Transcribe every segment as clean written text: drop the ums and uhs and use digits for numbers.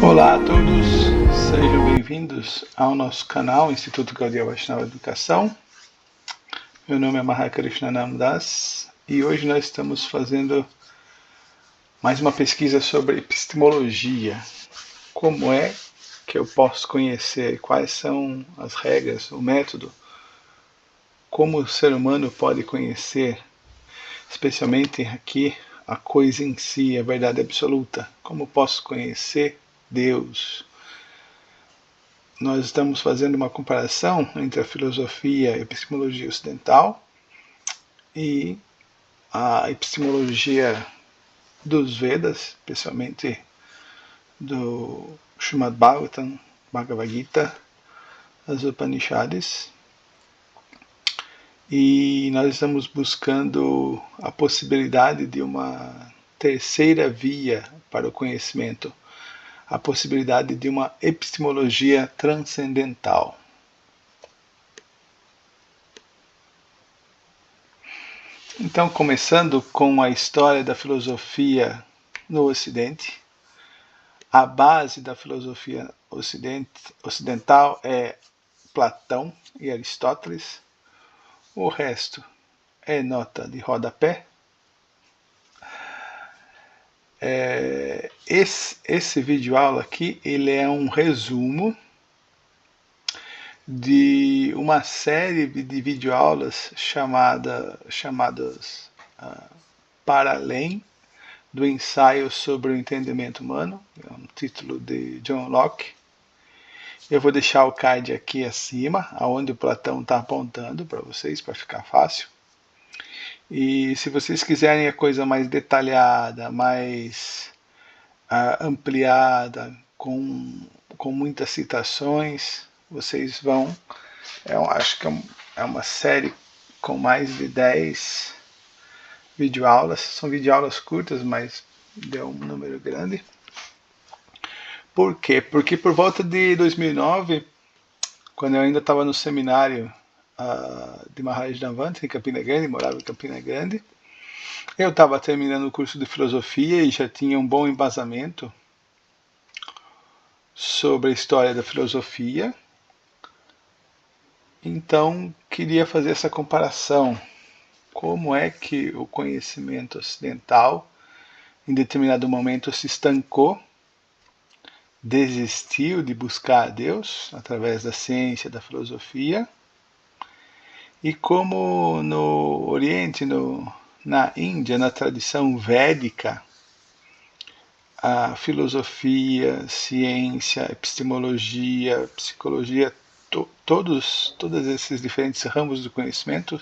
Olá a todos, sejam bem-vindos ao nosso canal Instituto Gaudiya Vaishnava Educação. Meu nome é Mahakrishnanam Das e hoje nós estamos fazendo mais uma pesquisa sobre epistemologia. Como é que eu posso conhecer, quais são as regras, o método, como o ser humano pode conhecer, especialmente aqui, a coisa em si, a verdade absoluta. Como posso conhecer Deus? Nós estamos fazendo uma comparação entre a filosofia e a epistemologia ocidental e a epistemologia dos Vedas, especialmente do Srimad Bhagavatam, Bhagavad Gita, as Upanishads. E nós estamos buscando a possibilidade de uma terceira via para o conhecimento, a possibilidade de uma epistemologia transcendental. Então, começando com a história da filosofia no Ocidente, a base da filosofia ocidental é Platão e Aristóteles, o resto é nota de rodapé. Esse vídeo aula aqui, ele é um resumo de uma série de videoaulas chamadas Para Além do Ensaio sobre o Entendimento Humano, é um título de John Locke. Eu vou deixar o card aqui acima, aonde o Platão está apontando para vocês, para ficar fácil. E se vocês quiserem a coisa mais detalhada, mais ampliada, com muitas citações, vocês vão. Eu acho que é uma série com mais de 10 videoaulas. São videoaulas curtas, mas deu um número grande. Por quê? Porque por volta de 2009, quando eu ainda estava no seminário de Maharaj Davant, em Campina Grande, morava em Campina Grande, eu estava terminando o curso de filosofia e já tinha um bom embasamento sobre a história da filosofia. Então, queria fazer essa comparação. Como é que o conhecimento ocidental, em determinado momento, se estancou, desistiu de buscar a Deus através da ciência, da filosofia, e como no Oriente, na Índia, na tradição védica, a filosofia, ciência, epistemologia, psicologia, todos esses diferentes ramos do conhecimento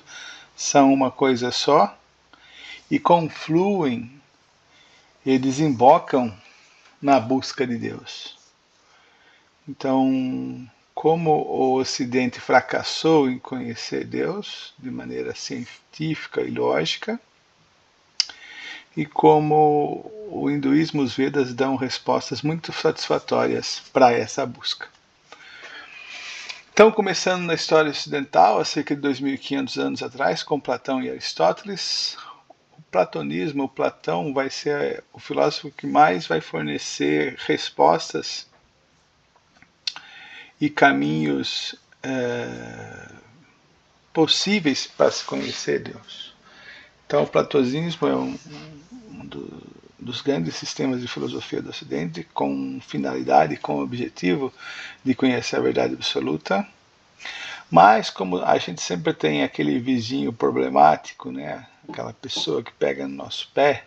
são uma coisa só e confluem e desembocam na busca de Deus. Então, como o Ocidente fracassou em conhecer Deus de maneira científica e lógica, e como o hinduísmo, os Vedas dão respostas muito satisfatórias para essa busca. Então, começando na história ocidental, há cerca de 2.500 anos atrás, com Platão e Aristóteles, o platonismo, o Platão vai ser o filósofo que mais vai fornecer respostas e caminhos possíveis para se conhecer Deus. Então, o platonismo é um dos grandes sistemas de filosofia do Ocidente, com finalidade, com objetivo de conhecer a verdade absoluta. Mas, como a gente sempre tem aquele vizinho problemático, né? Aquela pessoa que pega no nosso pé,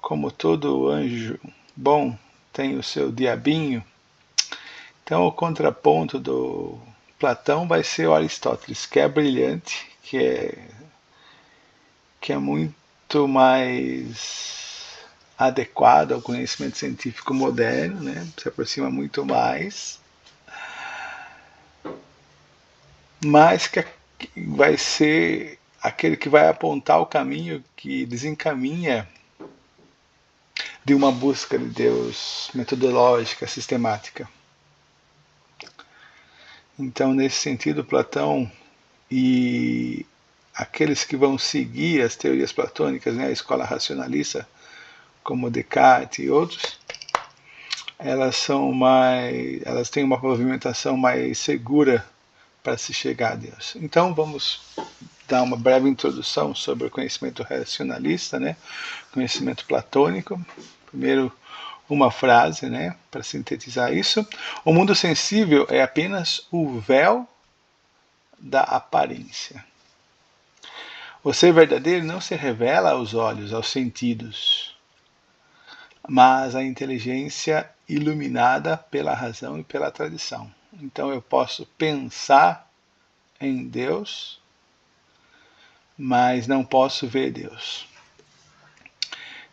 como todo anjo bom tem o seu diabinho, então o contraponto do Platão vai ser o Aristóteles, que é brilhante, que é muito mais adequado ao conhecimento científico moderno, né? Se aproxima muito mais, mas que vai ser aquele que vai apontar o caminho que desencaminha de uma busca de Deus metodológica, sistemática. Então, nesse sentido, Platão e aqueles que vão seguir as teorias platônicas, né, a escola racionalista, como Descartes e outros, elas têm uma movimentação mais segura para se chegar a Deus. Então vamos dar uma breve introdução sobre o conhecimento racionalista, né? Conhecimento platônico. Primeiro, uma frase, né, para sintetizar isso. O mundo sensível é apenas o véu da aparência. O ser verdadeiro não se revela aos olhos, aos sentidos, mas à inteligência iluminada pela razão e pela tradição. Então eu posso pensar em Deus, mas não posso ver Deus.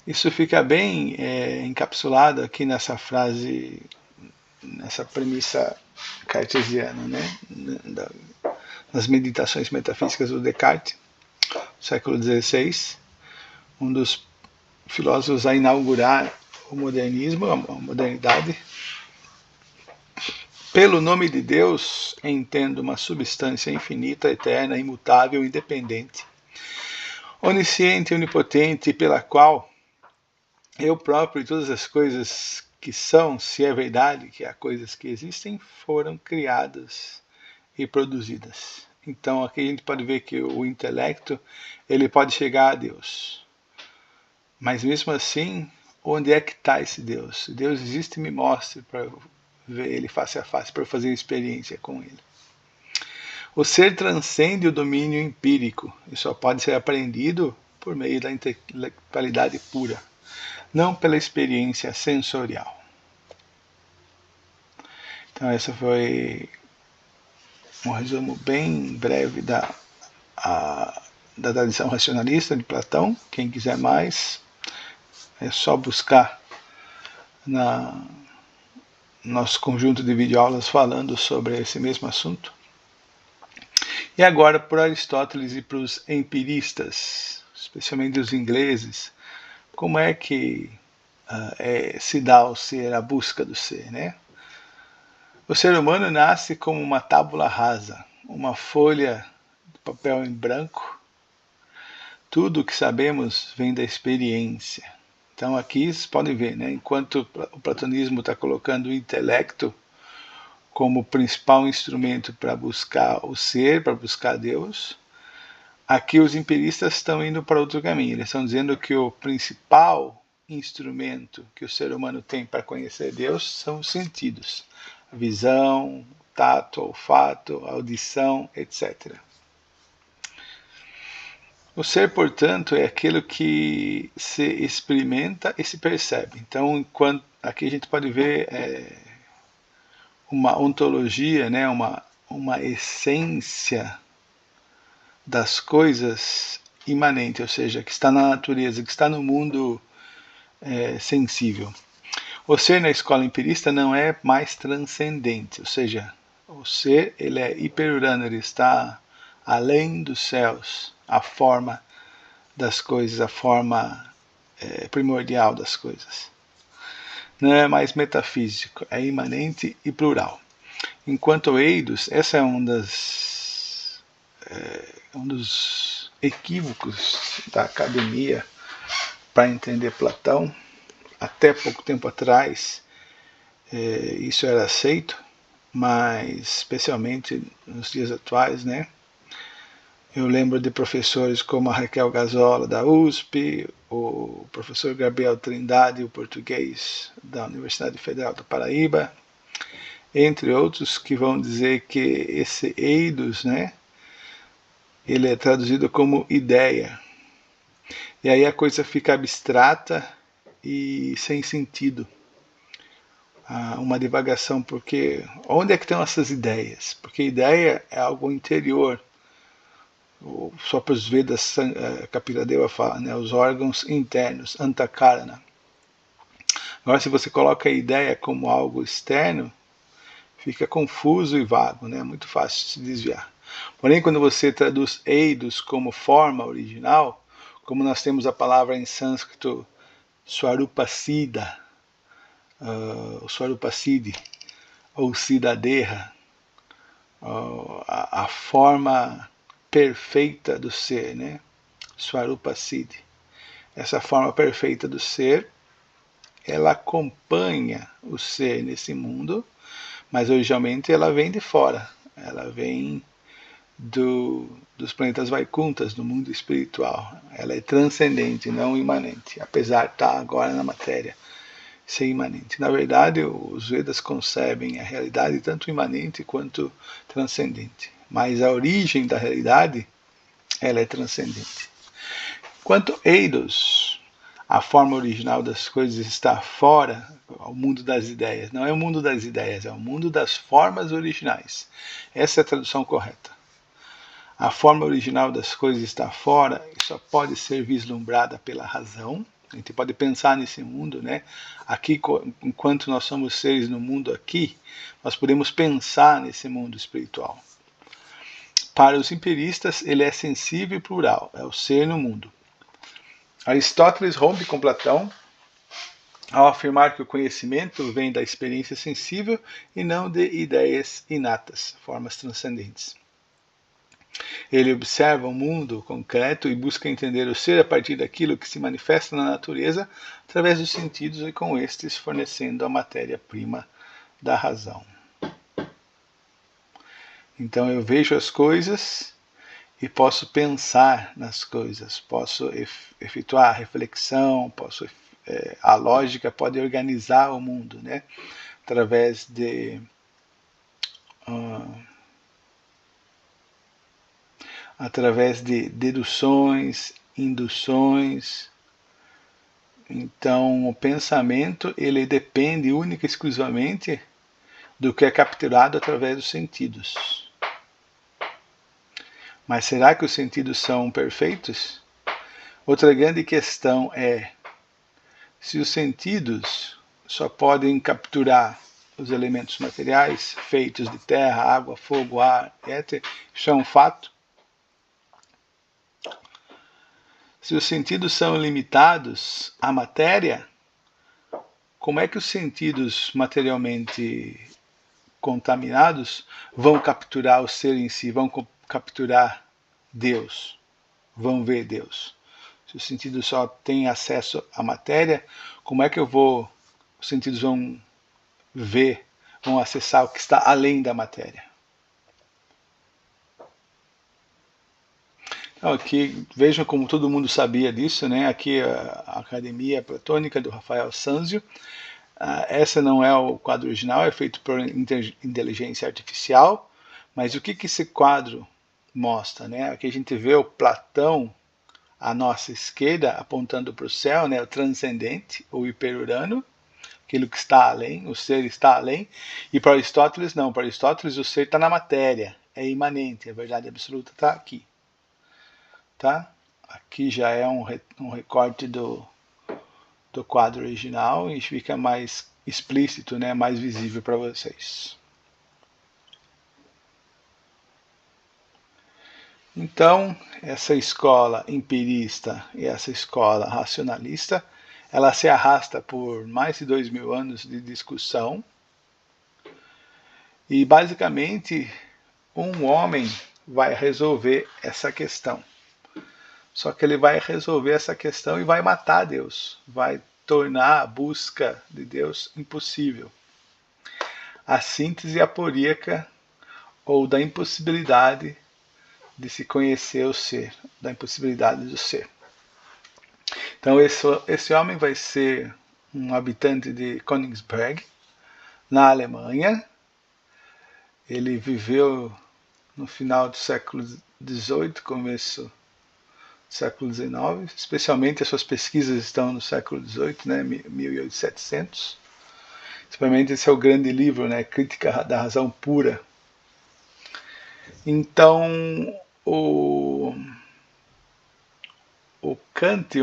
Isso fica bem encapsulado aqui nessa frase, nessa premissa cartesiana, né? Nas meditações metafísicas do Descartes, século XVI, um dos filósofos a inaugurar o modernismo, a modernidade. Pelo nome de Deus, entendo uma substância infinita, eterna, imutável, independente, onisciente, onipotente, pela qual eu próprio e todas as coisas que são, se é verdade que há coisas que existem, foram criadas e produzidas. Então aqui a gente pode ver que o intelecto ele pode chegar a Deus. Mas mesmo assim, onde é que está esse Deus? Se Deus existe, me mostre para ver ele face a face, para fazer experiência com ele. O ser transcende o domínio empírico e só pode ser aprendido por meio da intelectualidade pura, não pela experiência sensorial. Então esse foi um resumo bem breve da tradição racionalista de Platão. Quem quiser mais, é só buscar no nosso conjunto de videoaulas falando sobre esse mesmo assunto. E agora para Aristóteles e para os empiristas, especialmente os ingleses, como é que se dá ao ser, a busca do ser, né? O ser humano nasce como uma tábula rasa, uma folha de papel em branco. Tudo o que sabemos vem da experiência. Então aqui vocês podem ver, né, enquanto o platonismo está colocando o intelecto como principal instrumento para buscar o ser, para buscar Deus, aqui os empiristas estão indo para outro caminho. Eles estão dizendo que o principal instrumento que o ser humano tem para conhecer Deus são os sentidos. A visão, tato, olfato, audição, etc. O ser, portanto, é aquilo que se experimenta e se percebe. Então, enquanto aqui a gente pode ver uma ontologia, né, uma essência das coisas imanente, ou seja, que está na natureza, que está no mundo sensível. O ser na escola empirista não é mais transcendente, ou seja, o ser ele é hiperurano, ele está além dos céus, a forma das coisas, a forma primordial das coisas. Não é mais metafísico, é imanente e plural. Enquanto o eidos, essa é um dos equívocos da academia para entender Platão. Até pouco tempo atrás isso era aceito, mas especialmente nos dias atuais, né? Eu lembro de professores como a Raquel Gazola da USP, o professor Gabriel Trindade, o português da Universidade Federal do Paraíba, entre outros, que vão dizer que esse eidos, né, ele é traduzido como ideia. E aí a coisa fica abstrata e sem sentido. Uma divagação, porque onde é que estão essas ideias? Porque ideia é algo interior. O Sopas Vedas Kapiladeva fala, né, os órgãos internos, antakarana. Agora, se você coloca a ideia como algo externo, fica confuso e vago, né, muito fácil de se desviar. Porém, quando você traduz eidos como forma original, como nós temos a palavra em sânscrito Swarupasiddha, o Swarupasiddhi, ou Siddhadeha, a forma perfeita do ser, né? Swarupasiddhi. Essa forma perfeita do ser ela acompanha o ser nesse mundo, mas originalmente ela vem de fora, ela vem dos planetas Vaikunthas, do mundo espiritual. Ela é transcendente, não imanente, apesar de estar agora na matéria, ser imanente. Na verdade, os Vedas concebem a realidade tanto imanente quanto transcendente, mas a origem da realidade, ela é transcendente. Quanto Eidos, a forma original das coisas está fora, o mundo das ideias. Não é o mundo das ideias, é o mundo das formas originais. Essa é a tradução correta. A forma original das coisas está fora e só pode ser vislumbrada pela razão. A gente pode pensar nesse mundo, né? Aqui, enquanto nós somos seres no mundo aqui, nós podemos pensar nesse mundo espiritual. Para os empiristas, ele é sensível e plural, é o ser no mundo. Aristóteles rompe com Platão ao afirmar que o conhecimento vem da experiência sensível e não de ideias inatas, formas transcendentes. Ele observa o mundo concreto e busca entender o ser a partir daquilo que se manifesta na natureza através dos sentidos e com estes fornecendo a matéria-prima da razão. Então eu vejo as coisas e posso pensar nas coisas, posso efetuar a reflexão, a lógica pode organizar o mundo, né? Através de deduções, induções. Então, o pensamento ele depende única e exclusivamente do que é capturado através dos sentidos. Mas será que os sentidos são perfeitos? Outra grande questão é se os sentidos só podem capturar os elementos materiais feitos de terra, água, fogo, ar, éter, isso é um fato. Se os sentidos são limitados à matéria, como é que os sentidos materialmente contaminados vão capturar o ser em si, vão capturar Deus, vão ver Deus? Se os sentidos só têm acesso à matéria, como é que os sentidos vão ver, vão acessar o que está além da matéria? Então, aqui, vejam como todo mundo sabia disso, né? Aqui a Academia Platônica do Rafael Sanzio. Essa não é o quadro original, é feito por inteligência artificial, mas o que esse quadro mostra, né? Aqui a gente vê o Platão à nossa esquerda, apontando para o céu, né? O transcendente, o hiperurano, aquilo que está além, o ser está além, e para Aristóteles não, para Aristóteles o ser está na matéria, é imanente, a verdade absoluta está aqui. Tá? Aqui já é um recorte do quadro original e fica mais explícito, né, mais visível para vocês. Então, essa escola empirista e essa escola racionalista, ela se arrasta por mais de 2000 anos de discussão e basicamente um homem vai resolver essa questão. Só que ele vai resolver essa questão e vai matar Deus, vai tornar a busca de Deus impossível. A síntese aporíaca ou da impossibilidade de se conhecer o ser, da impossibilidade do ser. Então esse homem vai ser um habitante de Königsberg, na Alemanha. Ele viveu no final do século XVIII, começo século XIX, especialmente as suas pesquisas estão no século XVIII, né, 1700. Especialmente esse é o grande livro, né, Crítica da Razão Pura. Então, o Kant,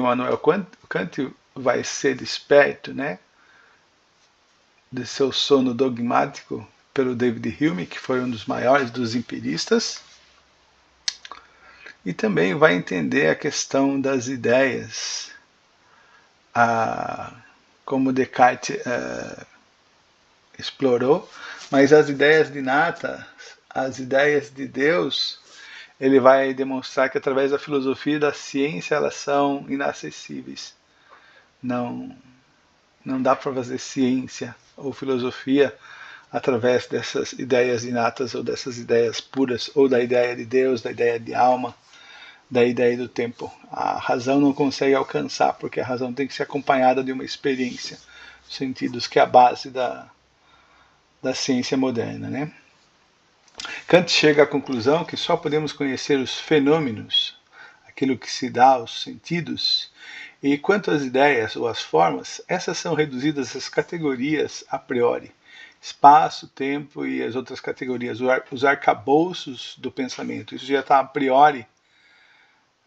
Kant vai ser desperto, né, de seu sono dogmático pelo David Hume, que foi um dos maiores dos empiristas, e também vai entender a questão das ideias, como Descartes explorou, mas as ideias de Nata, as ideias de Deus, ele vai demonstrar que através da filosofia e da ciência elas são inacessíveis. Não Não dá para fazer ciência ou filosofia através dessas ideias inatas ou dessas ideias puras, ou da ideia de Deus, da ideia de alma, da ideia do tempo. A razão não consegue alcançar, porque a razão tem que ser acompanhada de uma experiência, sentidos que é a base da ciência moderna, né? Kant chega à conclusão que só podemos conhecer os fenômenos, aquilo que se dá aos sentidos, e quanto às ideias ou às formas, essas são reduzidas às categorias a priori, espaço, tempo e as outras categorias, os arcabouços do pensamento. Isso já está a priori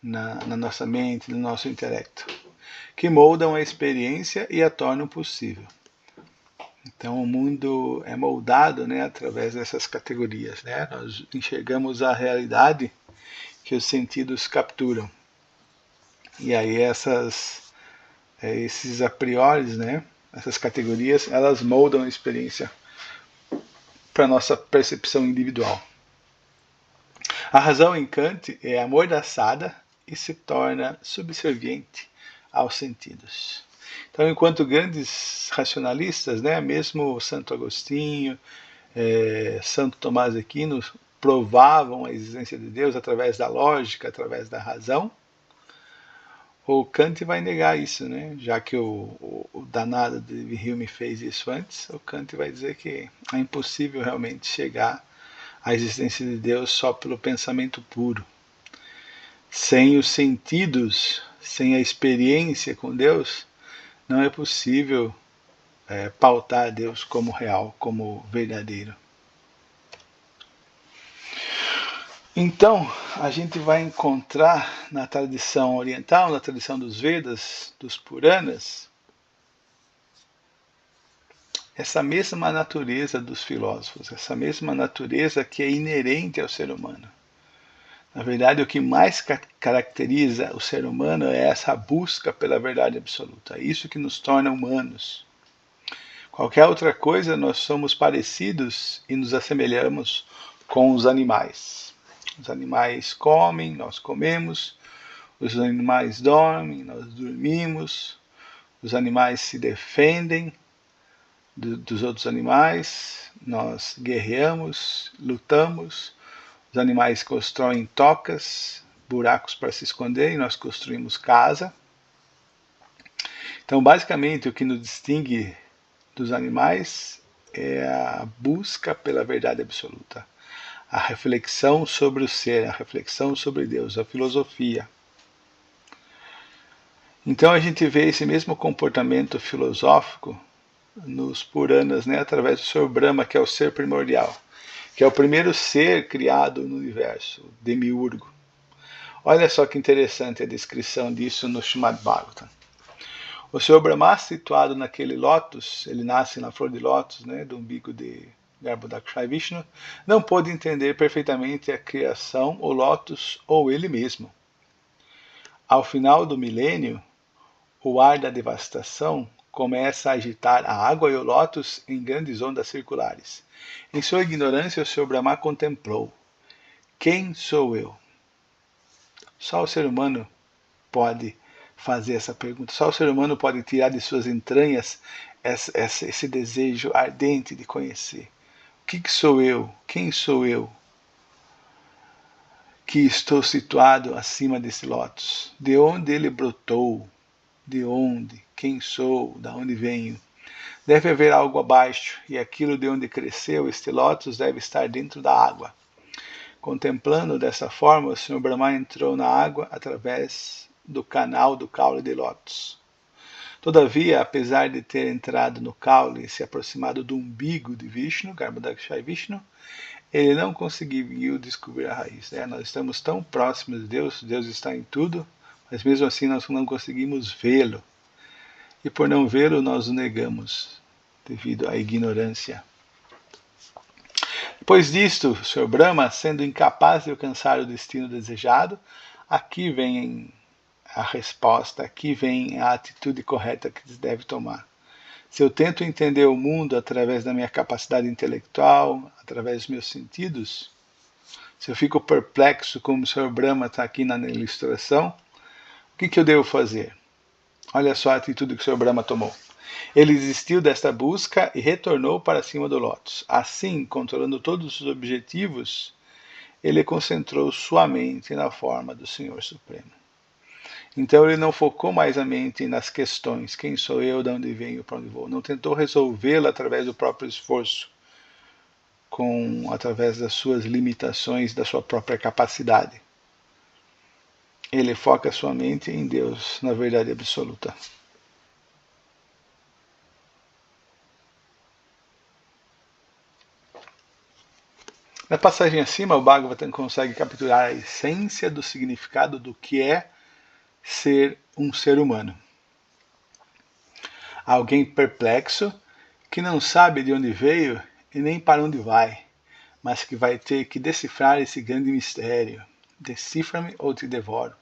na nossa mente, no nosso intelecto, que moldam a experiência e a tornam possível. Então o mundo é moldado, né, através dessas categorias, né? Nós enxergamos a realidade que os sentidos capturam. E aí esses a priori, né, essas categorias, elas moldam a experiência para a nossa percepção individual. A razão em Kant é amordaçada e se torna subserviente aos sentidos. Então, enquanto grandes racionalistas, né, mesmo Santo Agostinho, Santo Tomás de Aquino, provavam a existência de Deus através da lógica, através da razão, o Kant vai negar isso, né? Já que o danado de Hume fez isso antes, o Kant vai dizer que é impossível realmente chegar à existência de Deus só pelo pensamento puro. Sem os sentidos, sem a experiência com Deus, não é possível pautar Deus como real, como verdadeiro. Então, a gente vai encontrar na tradição oriental, na tradição dos Vedas, dos Puranas, essa mesma natureza dos filósofos, essa mesma natureza que é inerente ao ser humano. Na verdade, o que mais caracteriza o ser humano é essa busca pela verdade absoluta. É isso que nos torna humanos. Qualquer outra coisa, nós somos parecidos e nos assemelhamos com os animais. Os animais comem, nós comemos. Os animais dormem, nós dormimos. Os animais se defendem dos outros animais. Nós guerreamos, lutamos. Os animais constroem tocas, buracos para se esconder, e nós construímos casa. Então, basicamente, o que nos distingue dos animais é a busca pela verdade absoluta, a reflexão sobre o ser, a reflexão sobre Deus, a filosofia. Então a gente vê esse mesmo comportamento filosófico nos Puranas, né, através do Sr. Brahma, que é o ser primordial, que é o primeiro ser criado no universo, demiurgo. Olha só que interessante a descrição disso no Srimad Bhagavatam. O Sr. Brahma, situado naquele lótus, ele nasce na flor de lótus, né, do umbigo de Garbhodakshaya Vishnu, não pôde entender perfeitamente a criação, o lótus ou ele mesmo. Ao final do milênio, o ar da devastação começa a agitar a água e o lótus em grandes ondas circulares. Em sua ignorância, o Sr. Brahma contemplou: quem sou eu? Só o ser humano pode fazer essa pergunta. Só o ser humano pode tirar de suas entranhas esse desejo ardente de conhecer. O que sou eu? Quem sou eu? Que estou situado acima desse lótus. De onde ele brotou? De onde? Quem sou? Da onde venho? Deve haver algo abaixo, e aquilo de onde cresceu este lótus deve estar dentro da água. Contemplando dessa forma, o Sr. Brahma entrou na água através do canal do caule de lótus. Todavia, apesar de ter entrado no caule e se aproximado do umbigo de Vishnu, Garbhodakshaya Vishnu, ele não conseguiu descobrir a raiz. Nós estamos tão próximos de Deus, Deus está em tudo, mas mesmo assim nós não conseguimos vê-lo. E por não vê-lo, nós o negamos, devido à ignorância. Depois disto, o Sr. Brahma, sendo incapaz de alcançar o destino desejado, aqui vem a resposta, aqui vem a atitude correta que se deve tomar. Se eu tento entender o mundo através da minha capacidade intelectual, através dos meus sentidos, se eu fico perplexo como o Sr. Brahma está aqui na ilustração, o que eu devo fazer? Olha só a atitude que o Sr. Brahma tomou. Ele desistiu desta busca e retornou para cima do lótus. Assim, controlando todos os objetivos, ele concentrou sua mente na forma do Senhor Supremo. Então ele não focou mais a mente nas questões, quem sou eu, de onde venho, para onde vou. Não tentou resolvê-la através do próprio esforço, através das suas limitações, da sua própria capacidade. Ele foca sua mente em Deus, na verdade absoluta. Na passagem acima, o Bhagavatam consegue capturar a essência do significado do que é ser um ser humano. Alguém perplexo, que não sabe de onde veio e nem para onde vai, mas que vai ter que decifrar esse grande mistério. Decifra-me ou te devoro.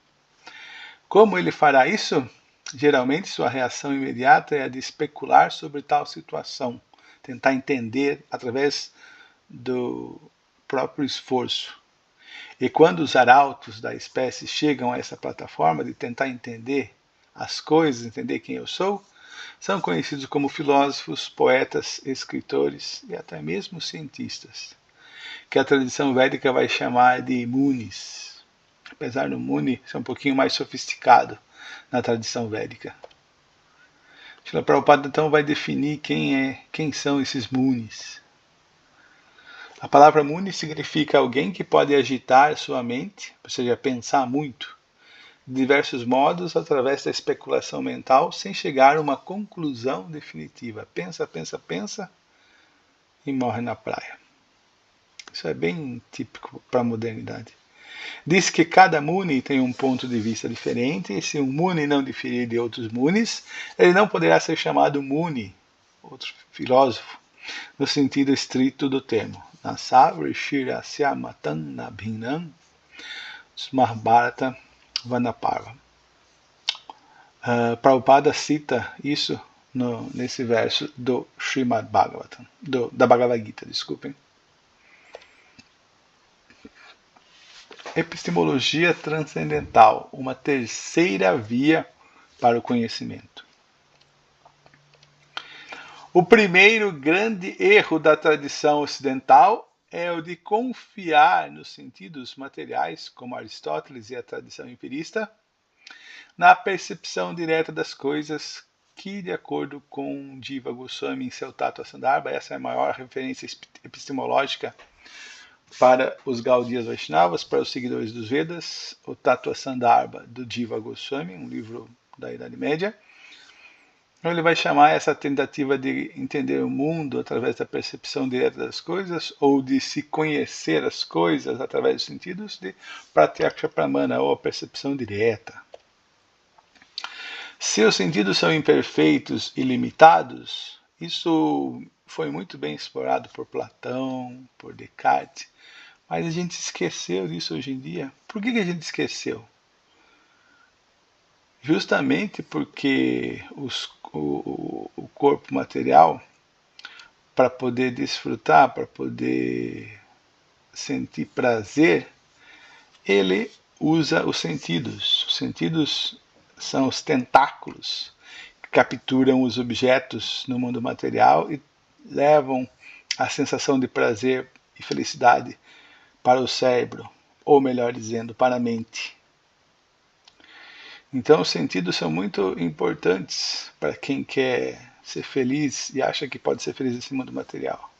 Como ele fará isso? Geralmente sua reação imediata é a de especular sobre tal situação, tentar entender através do próprio esforço. E quando os arautos da espécie chegam a essa plataforma de tentar entender as coisas, entender quem eu sou, são conhecidos como filósofos, poetas, escritores e até mesmo cientistas, que a tradição védica vai chamar de munis, apesar do muni ser um pouquinho mais sofisticado na tradição védica. Srila Prabhupada então vai definir quem são esses munis. A palavra muni significa alguém que pode agitar sua mente, ou seja, pensar muito, de diversos modos através da especulação mental, sem chegar a uma conclusão definitiva. Pensa, pensa, pensa e morre na praia. Isso é bem típico para a modernidade. Diz que cada muni tem um ponto de vista diferente, e se um muni não diferir de outros munis, ele não poderá ser chamado muni, outro filósofo, no sentido estrito do termo. Nasa Rishirasya Matan Nabhinam Smarbarata Vanaparva. Prabhupada cita isso nesse verso do Srimad Bhagavatam, da Bhagavad Gita, desculpem. Epistemologia transcendental, uma terceira via para o conhecimento. O primeiro grande erro da tradição ocidental é o de confiar nos sentidos materiais, como Aristóteles e a tradição empirista, na percepção direta das coisas, que, de acordo com Jiva Goswami em seu Tattva Sandarbha, essa é a maior referência epistemológica para os Gaudiyas Vaishnavas, para os seguidores dos Vedas, o Tattva Sandarbha do Jiva Goswami, um livro da Idade Média. Então ele vai chamar essa tentativa de entender o mundo através da percepção direta das coisas, ou de se conhecer as coisas através dos sentidos, de Pratyaksha Pramana, ou a percepção direta. Se os sentidos são imperfeitos e limitados, isso foi muito bem explorado por Platão, por Descartes, mas a gente esqueceu disso hoje em dia. Por que a gente esqueceu? Justamente porque o corpo material, para poder desfrutar, para poder sentir prazer, ele usa os sentidos. Os sentidos são os tentáculos que capturam os objetos no mundo material e levam a sensação de prazer e felicidade para o cérebro, ou melhor dizendo, para a mente. Então os sentidos são muito importantes para quem quer ser feliz e acha que pode ser feliz nesse mundo material.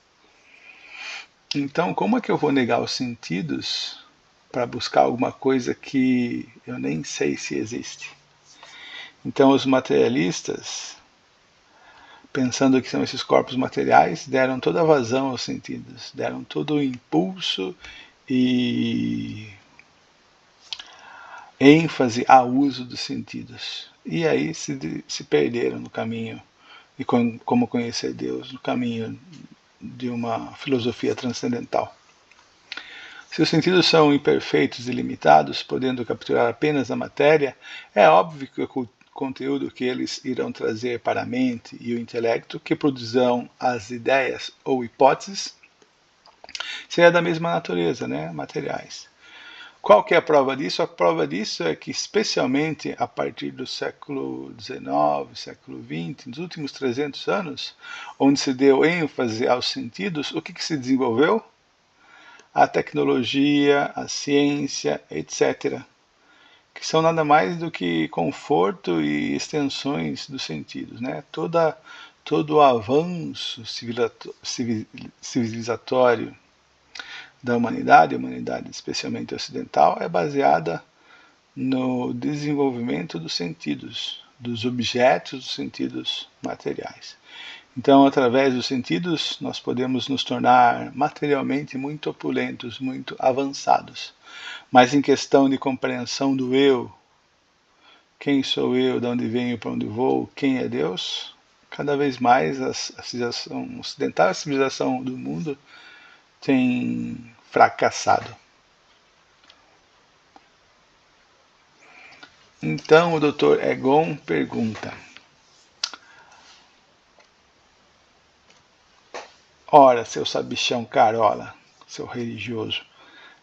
Então, como é que eu vou negar os sentidos para buscar alguma coisa que eu nem sei se existe? Então os materialistas, pensando que são esses corpos materiais, deram toda a vazão aos sentidos, deram todo o impulso e ênfase ao uso dos sentidos. E aí se perderam no caminho de como conhecer Deus, no caminho de uma filosofia transcendental. Se os sentidos são imperfeitos e limitados, podendo capturar apenas a matéria, é óbvio que o conteúdo que eles irão trazer para a mente e o intelecto, que produzirão as ideias ou hipóteses, será da mesma natureza, materiais. Qual que é a prova disso? A prova disso é que, especialmente a partir do século XIX, século XX, nos últimos 300 anos, onde se deu ênfase aos sentidos, o que se desenvolveu? A tecnologia, a ciência, etc., que são nada mais do que conforto e extensões dos sentidos, né? Todo o avanço civilizatório da humanidade, a humanidade especialmente ocidental, é baseada no desenvolvimento dos sentidos, dos objetos, dos sentidos materiais. Então, através dos sentidos, nós podemos nos tornar materialmente muito opulentos, muito avançados. Mas em questão de compreensão do eu, quem sou eu, de onde venho, para onde vou, quem é Deus, cada vez mais a civilização ocidental, a civilização do mundo, tem fracassado. Então o Dr. Egon pergunta: ora, seu sabichão carola, seu religioso,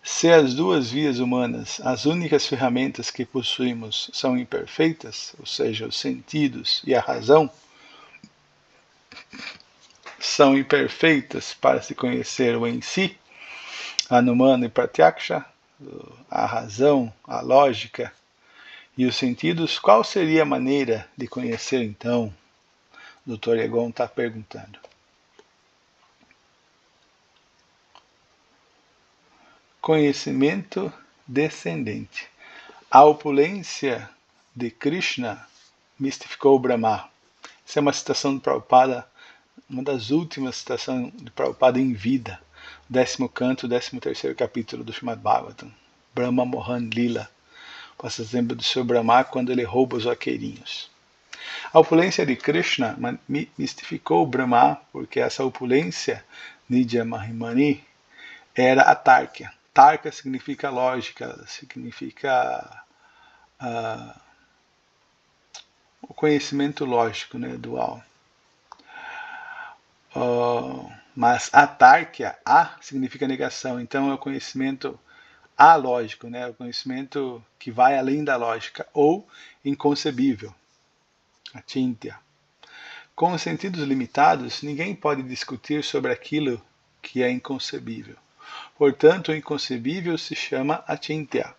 se as duas vias humanas, as únicas ferramentas que possuímos, são imperfeitas, ou seja, os sentidos e a razão, são imperfeitas para se conhecer o em si, Anumana e Pratyaksha, a razão, a lógica e os sentidos, qual seria a maneira de conhecer então? O Dr. Egon está perguntando. Conhecimento descendente. A opulência de Krishna mistificou Brahma. Essa é uma citação de Prabhupada, uma das últimas citações de Prabhupada em vida. 10º canto, 13º capítulo do Srimad Bhagavatam. Brahma Mohan Lila. Passa exemplo do Sr. Brahma quando ele rouba os vaqueirinhos. A opulência de Krishna mistificou Brahma, porque essa opulência, Nidya Mahimani, era a Tarka. Tarka significa lógica, significa o conhecimento lógico, né, dual. Mas a Tarka, a significa negação, então é o conhecimento alógico, né, o conhecimento que vai além da lógica, ou inconcebível, achintya. Com os sentidos limitados, ninguém pode discutir sobre aquilo que é inconcebível. Portanto, o inconcebível se chama achintya.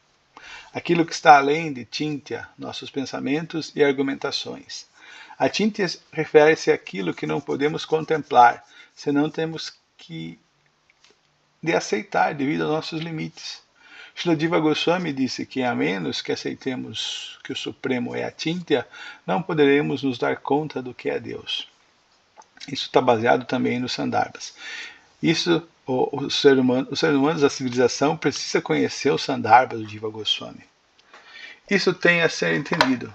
Aquilo que está além de chintya, nossos pensamentos e argumentações. Achintya refere-se àquilo que não podemos contemplar, senão temos que de aceitar devido aos nossos limites. Srila Jiva Goswami disse que, a menos que aceitemos que o Supremo é achintya, não poderemos nos dar conta do que é Deus. Isso está baseado também nos Sandarbhas. Isso, os seres humanos da civilização precisa conhecer os Sandarbhas do Jiva Goswami. Isso tem a ser entendido.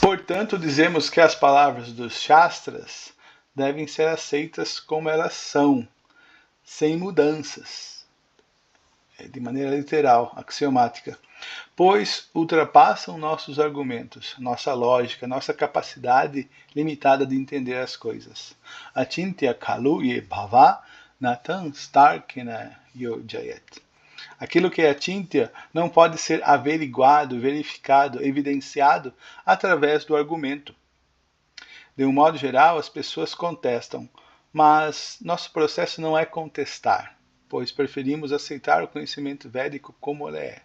Portanto, dizemos que as palavras dos Shastras devem ser aceitas como elas são, sem mudanças, de maneira literal, axiomática, pois ultrapassam nossos argumentos, nossa lógica, nossa capacidade limitada de entender as coisas. Achintya kalu ye bhava natan starkena yojayat. Aquilo que é achintya não pode ser averiguado, verificado, evidenciado através do argumento. De um modo geral, as pessoas contestam, mas nosso processo não é contestar, pois preferimos aceitar o conhecimento védico como ele é.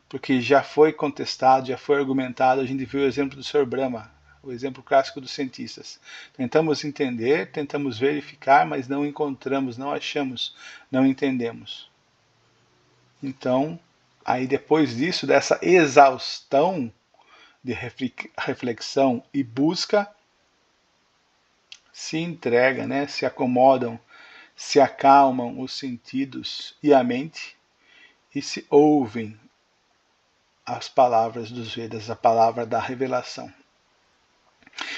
Porque já foi contestado, já foi argumentado, a gente viu o exemplo do Sr. Brahma, o exemplo clássico dos cientistas. Tentamos entender, tentamos verificar, mas não encontramos, não achamos, não entendemos. Então, aí depois disso, dessa exaustão de reflexão e busca, se entrega, né? Se acomodam, se acalmam os sentidos e a mente e se ouvem as palavras dos Vedas, a palavra da revelação.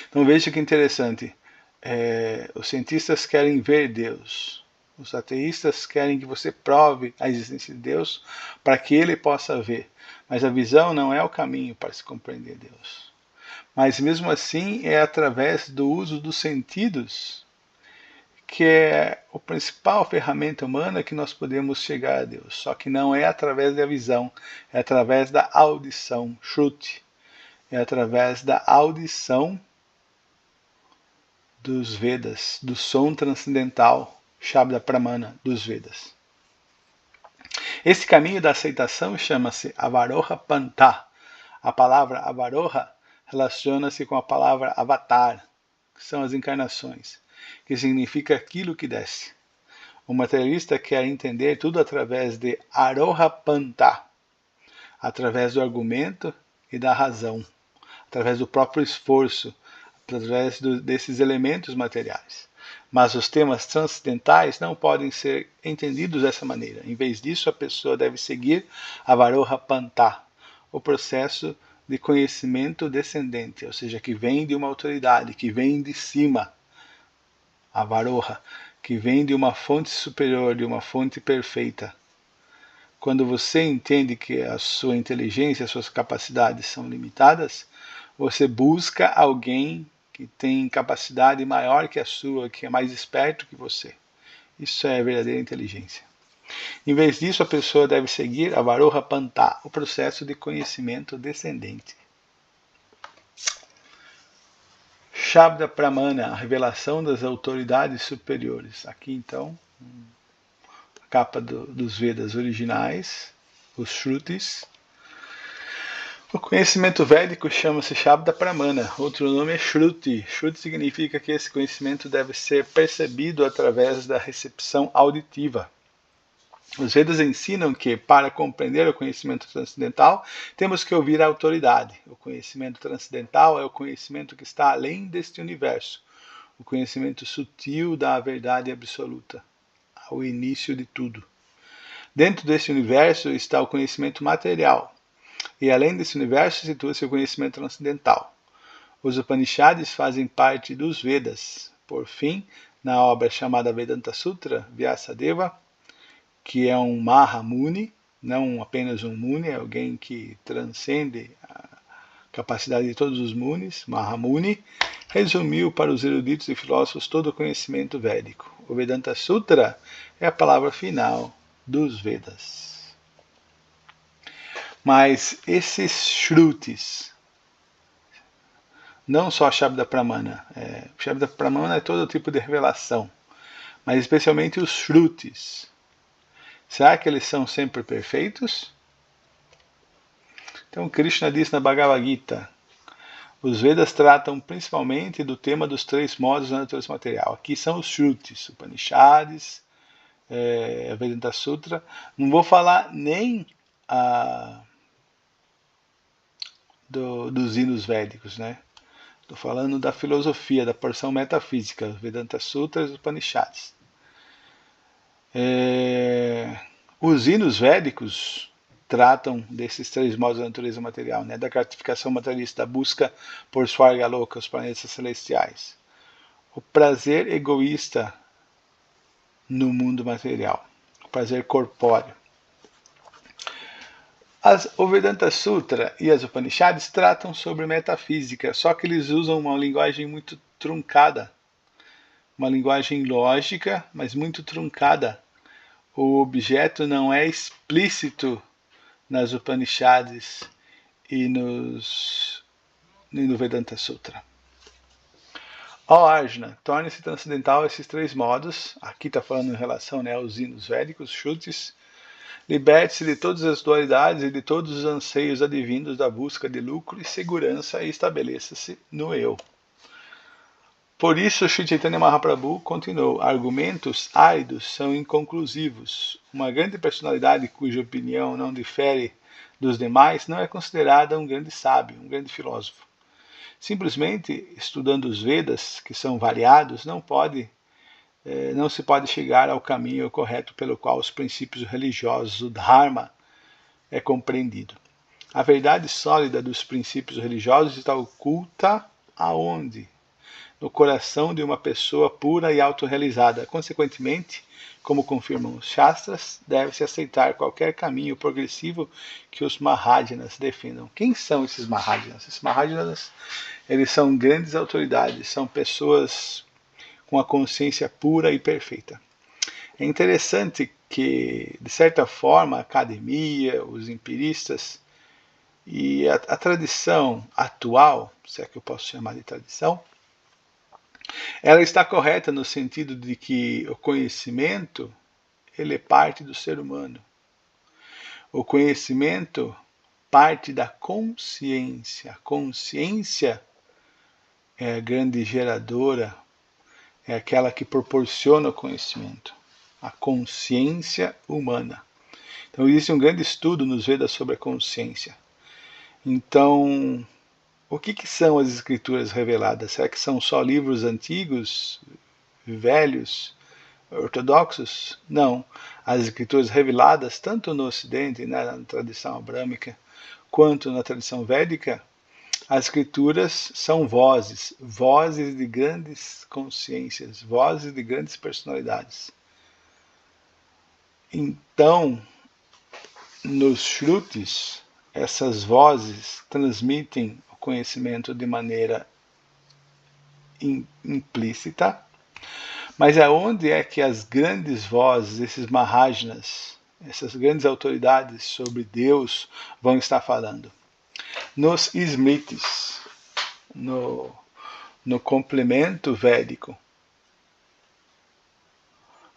Então veja que interessante, os cientistas querem ver Deus, os ateístas querem que você prove a existência de Deus para que ele possa ver, mas a visão não é o caminho para se compreender Deus. Mas mesmo assim é através do uso dos sentidos que é a principal ferramenta humana que nós podemos chegar a Deus. Só que não é através da visão, é através da audição, Shruti. É através da audição dos Vedas, do som transcendental, Shabda Pramana dos Vedas. Esse caminho da aceitação chama-se Avaroha Pantha. A palavra Avaroha relaciona-se com a palavra Avatar, que são as encarnações, que significa aquilo que desce. O materialista quer entender tudo através de Aroha Pantha, através do argumento e da razão, através do próprio esforço, através desses elementos materiais. Mas os temas transcendentais não podem ser entendidos dessa maneira. Em vez disso, a pessoa deve seguir Avaroha Pantha, o processo de conhecimento descendente, ou seja, que vem de uma autoridade, que vem de cima, Avaroha, que vem de uma fonte superior, de uma fonte perfeita. Quando você entende que a sua inteligência, as suas capacidades são limitadas, você busca alguém que tem capacidade maior que a sua, que é mais esperto que você. Isso é verdadeira inteligência. Em vez disso, a pessoa deve seguir Avaroha Pantha, o processo de conhecimento descendente. Shabda Pramana, a revelação das autoridades superiores. Aqui então, a capa dos Vedas originais, os Shrutis. O conhecimento védico chama-se Shabda Pramana, outro nome é Shruti. Shruti significa que esse conhecimento deve ser percebido através da recepção auditiva. Os Vedas ensinam que, para compreender o conhecimento transcendental, temos que ouvir a autoridade. O conhecimento transcendental é o conhecimento que está além deste universo, o conhecimento sutil da verdade absoluta, o início de tudo. Dentro desse universo está o conhecimento material, e além desse universo situa-se o conhecimento transcendental. Os Upanishads fazem parte dos Vedas. Por fim, na obra chamada Vedanta Sutra, Vyasadeva, que é um Mahamuni, não apenas um Muni, é alguém que transcende a capacidade de todos os Munis, Mahamuni, resumiu para os eruditos e filósofos todo o conhecimento védico. O Vedanta Sutra é a palavra final dos Vedas. Mas esses Shrutis, não só Shabda Pramana, Shabda Pramana é todo tipo de revelação, mas especialmente os Shrutis. Será que eles são sempre perfeitos? Então Krishna diz na Bhagavad Gita, os Vedas tratam principalmente do tema dos três modos da natureza material. Aqui são os Shrutis, Upanishads, Vedanta Sutra. Não vou falar nem dos hinos védicos, né? Estou falando da filosofia, da porção metafísica, Vedanta Sutra e os Upanishads. Os hinos védicos tratam desses três modos da natureza material, né? Da gratificação materialista, da busca por Swargaloka, os planetas celestiais. O prazer egoísta no mundo material, o prazer corpóreo. O Vedanta Sutra e as Upanishads tratam sobre metafísica, só que eles usam uma linguagem muito truncada, uma linguagem lógica, mas muito truncada. O objeto não é explícito nas Upanishads e no Vedanta Sutra. Ó Arjuna, torne-se transcendental esses três modos, aqui está falando em relação, né, aos hinos védicos, Shrutis. Liberte-se de todas as dualidades e de todos os anseios advindos da busca de lucro e segurança e estabeleça-se no eu. Por isso, Sri Chaitanya Mahaprabhu continuou, argumentos áridos são inconclusivos. Uma grande personalidade cuja opinião não difere dos demais não é considerada um grande sábio, um grande filósofo. Simplesmente estudando os Vedas, que são variados, não se pode chegar ao caminho correto pelo qual os princípios religiosos, o Dharma, é compreendido. A verdade sólida dos princípios religiosos está oculta aonde? No coração de uma pessoa pura e autorrealizada. Consequentemente, como confirmam os Shastras, deve-se aceitar qualquer caminho progressivo que os Mahajanas defendam. Quem são esses Mahajanas? Esses Mahajanas, eles são grandes autoridades, são pessoas com a consciência pura e perfeita. É interessante que, de certa forma, a academia, os empiristas e a tradição atual, se é que eu posso chamar de tradição, ela está correta no sentido de que o conhecimento ele é parte do ser humano. O conhecimento parte da consciência. A consciência é a grande geradora, é aquela que proporciona o conhecimento. A consciência humana. Então existe um grande estudo nos Vedas sobre a consciência. Então, o que são as escrituras reveladas? Será que são só livros antigos, velhos, ortodoxos? Não. As escrituras reveladas, tanto no Ocidente, na tradição abrâmica, quanto na tradição védica, as escrituras são vozes, vozes de grandes consciências, vozes de grandes personalidades. Então, nos Shrutis, essas vozes transmitem o conhecimento de maneira implícita, mas aonde é que as grandes vozes, esses Mahajnas, essas grandes autoridades sobre Deus vão estar falando? Nos Smritis, no complemento védico,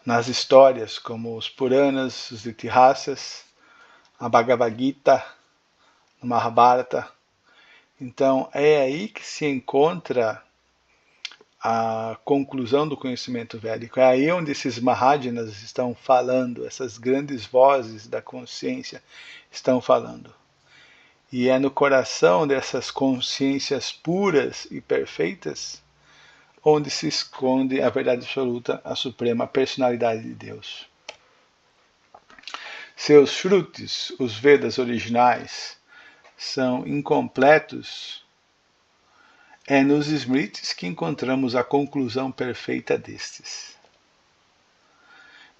nas histórias como os Puranas, os Itihasas, a Bhagavad Gita, o Mahabharata. Então é aí que se encontra a conclusão do conhecimento védico. É aí onde esses Mahajnas estão falando, essas grandes vozes da consciência estão falando. E é no coração dessas consciências puras e perfeitas onde se esconde a verdade absoluta, a suprema personalidade de Deus. Seus Shrutis, os Vedas originais, são incompletos. É nos Smritis que encontramos a conclusão perfeita destes.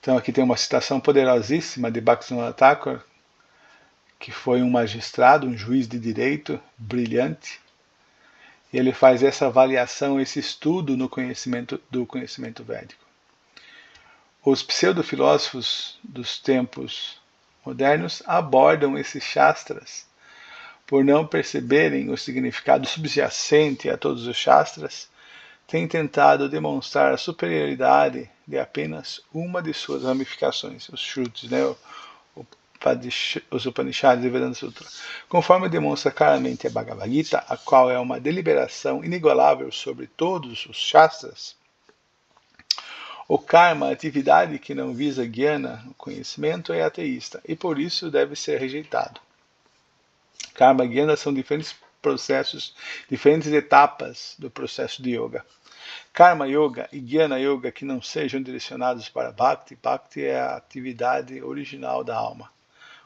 Então aqui tem uma citação poderosíssima de Bhaktivinoda Thakur, que foi um magistrado, um juiz de direito brilhante. E ele faz essa avaliação, esse estudo no do conhecimento védico. Os pseudofilósofos dos tempos modernos abordam esses shastras por não perceberem o significado subjacente a todos os shastras, têm tentado demonstrar a superioridade de apenas uma de suas ramificações, os Shrutis, né? Os Upanishads e Vedanta Sutra, conforme demonstra claramente a Bhagavad Gita, a qual é uma deliberação inigualável sobre todos os Shastras. O karma, a atividade que não visa Jnana, o conhecimento, é ateísta e por isso deve ser rejeitado. Karma e Jnana são diferentes processos, diferentes etapas do processo de yoga. Karma Yoga e Jnana Yoga que não sejam direcionados para Bhakti, Bhakti é a atividade original da alma,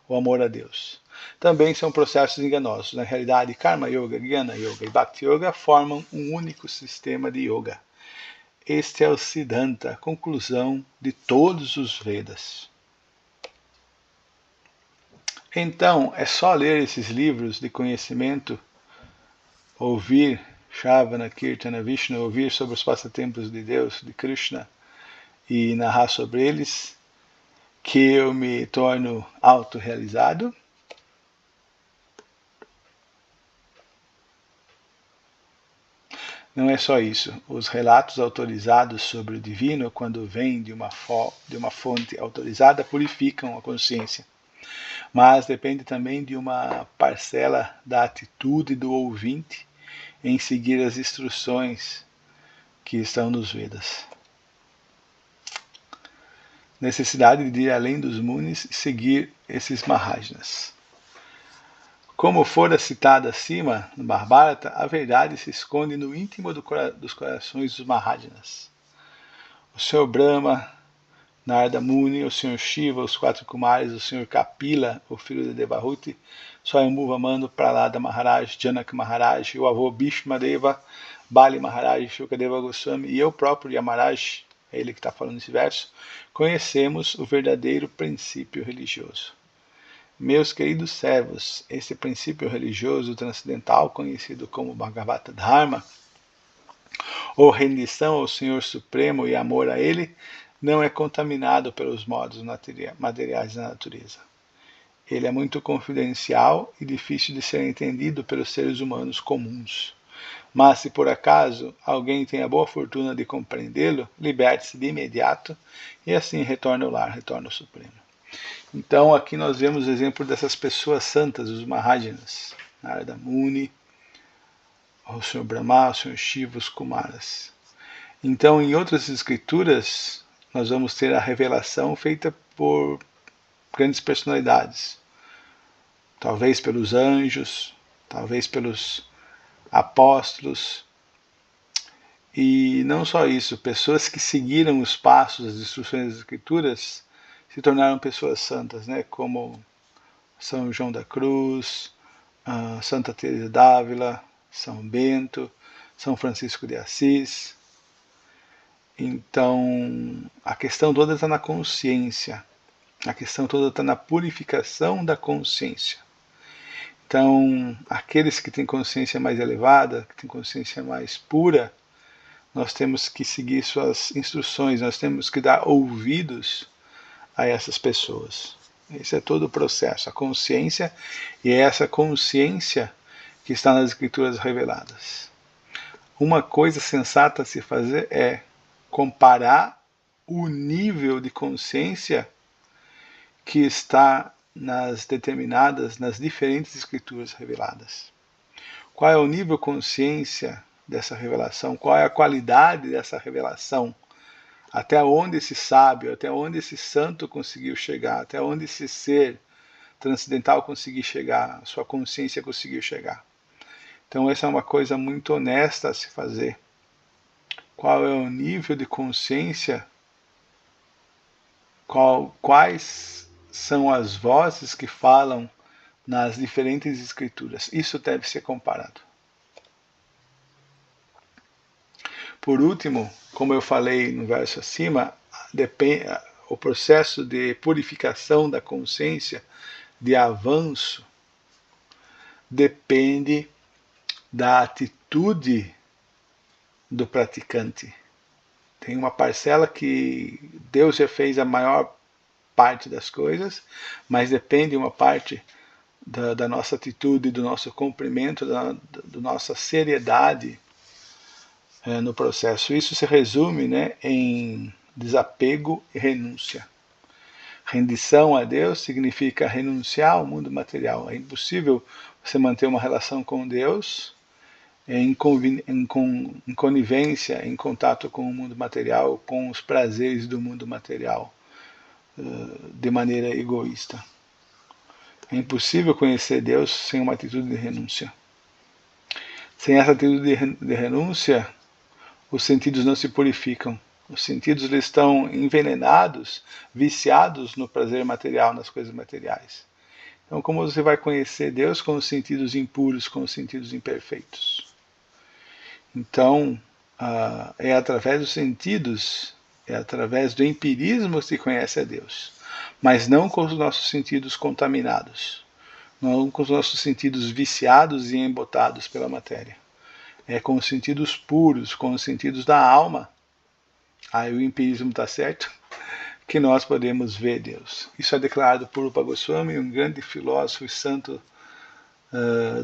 o amor a Deus. Também são processos enganosos. Na realidade, Karma Yoga, Jnana Yoga e Bhakti Yoga formam um único sistema de yoga. Este é o Siddhanta, a conclusão de todos os Vedas. Então, é só ler esses livros de conhecimento, ouvir Shravana, Kirtana, Vishnu, ouvir sobre os passatempos de Deus, de Krishna, e narrar sobre eles, que eu me torno autorrealizado. Não é só isso. Os relatos autorizados sobre o divino, quando vêm de uma fonte autorizada, purificam a consciência. Mas depende também de uma parcela da atitude do ouvinte em seguir as instruções que estão nos Vedas. Necessidade de ir além dos munis e seguir esses Mahajnas. Como fora citado acima no Mahabharata, a verdade se esconde no íntimo dos corações dos Mahajnas. O Senhor Brahma, Narada Muni, o Senhor Shiva, os 4 Kumaris, o Senhor Kapila, o filho de Devahuti, Swayambhuva Manu, Prahlada Maharaj, Janaka Maharaj, o avô Bhishma Deva, Bali Maharaj, Shukadeva Goswami e eu próprio, Yamaraj, é ele que está falando esse verso, conhecemos o verdadeiro princípio religioso. Meus queridos servos, esse princípio religioso transcendental, conhecido como Bhagavata Dharma, ou rendição ao Senhor Supremo e amor a Ele, não é contaminado pelos modos materiais da natureza. Ele é muito confidencial e difícil de ser entendido pelos seres humanos comuns. Mas se por acaso alguém tem a boa fortuna de compreendê-lo, liberte-se de imediato e assim retorna ao lar, retorna ao Supremo. Então aqui nós vemos o exemplo dessas pessoas santas, os Mahajanas, Narada Muni, o Sr. Brahma, o Sr. Shiva, os Kumaras. Então em outras escrituras nós vamos ter a revelação feita por grandes personalidades, talvez pelos anjos, talvez pelos apóstolos, e não só isso, pessoas que seguiram os passos, as instruções das escrituras, se tornaram pessoas santas, né? Como São João da Cruz, Santa Teresa d'Ávila, São Bento, São Francisco de Assis. Então, a questão toda está na consciência, a questão toda está na purificação da consciência. Então, aqueles que têm consciência mais elevada, que têm consciência mais pura, nós temos que seguir suas instruções, nós temos que dar ouvidos a essas pessoas. Esse é todo o processo, a consciência, e é essa consciência que está nas escrituras reveladas. Uma coisa sensata a se fazer é comparar o nível de consciência que está nas diferentes escrituras reveladas. Qual é o nível de consciência dessa revelação? Qual é a qualidade dessa revelação? Até onde esse sábio, até onde esse santo conseguiu chegar, até onde esse ser transcendental conseguiu chegar, a sua consciência conseguiu chegar. Então essa é uma coisa muito honesta a se fazer. Qual é o nível de consciência? Quais são as vozes que falam nas diferentes escrituras? Isso deve ser comparado. Por último, como eu falei no verso acima, o processo de purificação da consciência, de avanço, depende da atitude do praticante. Tem uma parcela que Deus já fez a maior parte das coisas, mas depende uma parte da nossa atitude, do nosso cumprimento, da nossa seriedade no processo. Isso se resume, né, em desapego e renúncia. Rendição a Deus significa renunciar ao mundo material. É impossível você manter uma relação com Deus em conivência, em contato com o mundo material, com os prazeres do mundo material, de maneira egoísta. É impossível conhecer Deus sem uma atitude de renúncia. Sem essa atitude de renúncia, os sentidos não se purificam. Os sentidos eles estão envenenados, viciados no prazer material, nas coisas materiais. Então, como você vai conhecer Deus com os sentidos impuros, com os sentidos imperfeitos? Então, é através dos sentidos, é através do empirismo que se conhece a Deus, mas não com os nossos sentidos contaminados, não com os nossos sentidos viciados e embotados pela matéria. É com os sentidos puros, com os sentidos da alma, aí o empirismo está certo, que nós podemos ver Deus. Isso é declarado por Rupa Goswami, um grande filósofo e santo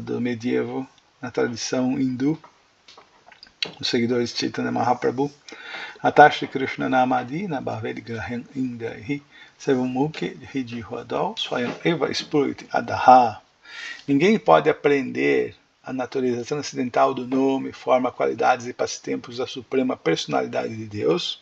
do medievo, na tradição hindu, os seguidores de Chaitanya Mahaprabhu. Atashi Krishna Namadi Nabhaved Grahem Indahi Sevamukhi Hidi Huadal Swayam Eva Spruit Adaha. Ninguém pode aprender a natureza transcendental do nome, forma, qualidades e passatempos da suprema personalidade de Deus,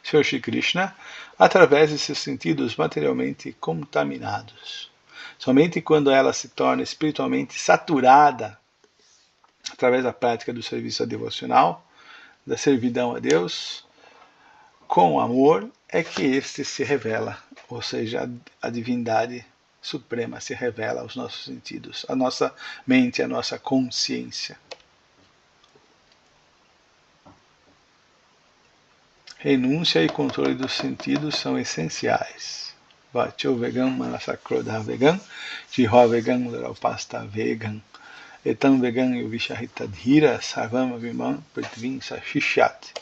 Sr. Shri Krishna, através de seus sentidos materialmente contaminados. Somente quando ela se torna espiritualmente saturada, através da prática do serviço devocional, da servidão a Deus, com amor, é que este se revela, ou seja, a divindade suprema se revela aos nossos sentidos, à nossa mente, à nossa consciência. Renúncia e controle dos sentidos são essenciais. Vacho vegam manasakrodha vegam, jihva vegam larapasta vegam. etam vegan yuvishahitadhira sarvam vimam prithvim sashishat.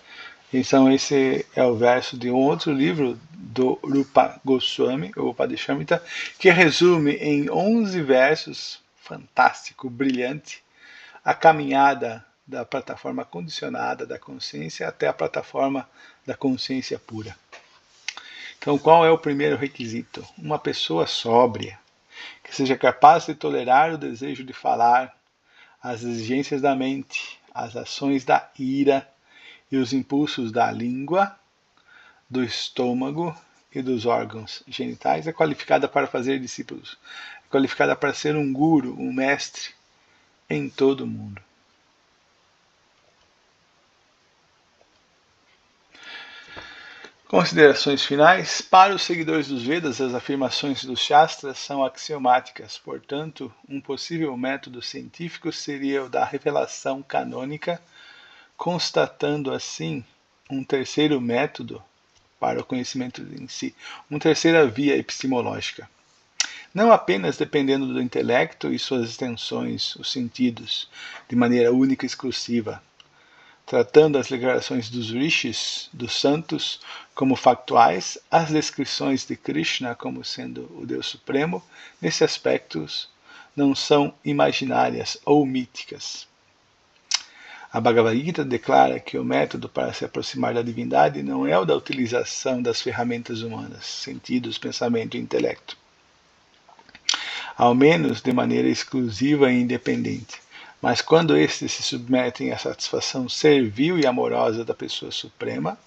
Então esse é o verso de um outro livro do Rupa Goswami, o Upadeshamrita, que resume em 11 versos, fantástico, brilhante, a caminhada da plataforma condicionada da consciência até a plataforma da consciência pura. Então, qual é o primeiro requisito? Uma pessoa sóbria, que seja capaz de tolerar o desejo de falar, as exigências da mente, as ações da ira e os impulsos da língua, do estômago e dos órgãos genitais, é qualificada para fazer discípulos, é qualificada para ser um guru, um mestre em todo o mundo. Considerações finais. Para os seguidores dos Vedas, as afirmações dos Shastras são axiomáticas, portanto, um possível método científico seria o da revelação canônica, constatando assim um terceiro método para o conhecimento em si, uma terceira via epistemológica. Não apenas dependendo do intelecto e suas extensões, os sentidos, de maneira única e exclusiva, tratando as declarações dos rishis, dos santos, como factuais, as descrições de Krishna como sendo o Deus Supremo, nesses aspectos, não são imaginárias ou míticas. A Bhagavad Gita declara que o método para se aproximar da divindade não é o da utilização das ferramentas humanas, sentidos, pensamento e intelecto, ao menos de maneira exclusiva e independente, mas quando estes se submetem à satisfação servil e amorosa da pessoa suprema,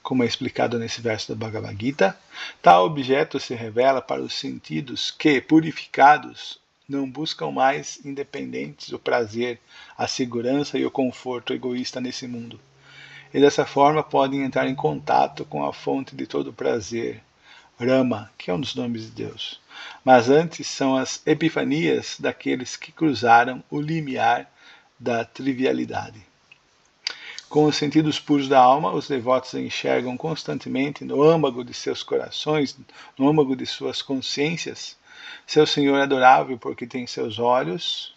como é explicado nesse verso da Bhagavad Gita, tal objeto se revela para os sentidos que, purificados, não buscam mais independentes o prazer, a segurança e o conforto egoísta nesse mundo. E dessa forma podem entrar em contato com a fonte de todo o prazer, Rama, que é um dos nomes de Deus. Mas antes são as epifanias daqueles que cruzaram o limiar da trivialidade. Com os sentidos puros da alma, os devotos enxergam constantemente no âmago de seus corações, no âmago de suas consciências, seu Senhor adorável, porque tem seus olhos,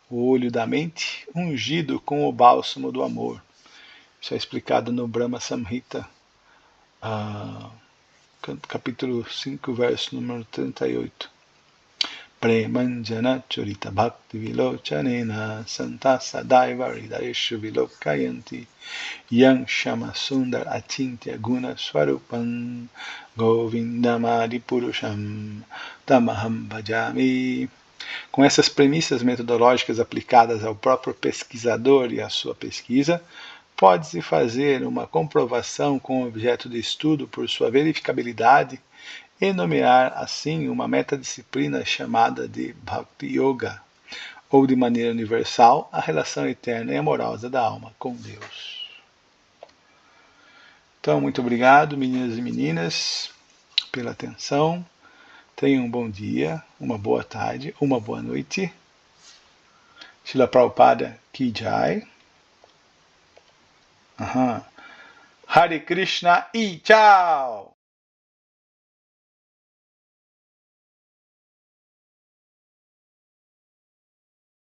o olho da mente, ungido com o bálsamo do amor. Isso é explicado no Brahma Samhita, capítulo 5, verso número 38. Premanjana Chorita Bhakti Vilochanena Santa Sadaiva Hridayeshu Vilokayanti Yang Shama Sundar Achintya Guna Swarupam Govindamadi Purusham Tamaham Bhajami. Com essas premissas metodológicas aplicadas ao próprio pesquisador e à sua pesquisa, pode-se fazer uma comprovação com o objeto de estudo por sua verificabilidade e nomear assim uma metadisciplina chamada de Bhakti Yoga, ou de maneira universal, a relação eterna e amorosa da alma com Deus. Então, muito obrigado, meninas e meninas, pela atenção. Tenham um bom dia, uma boa tarde, uma boa noite. Srila Prabhupada Ki Jai. Hare Krishna e tchau!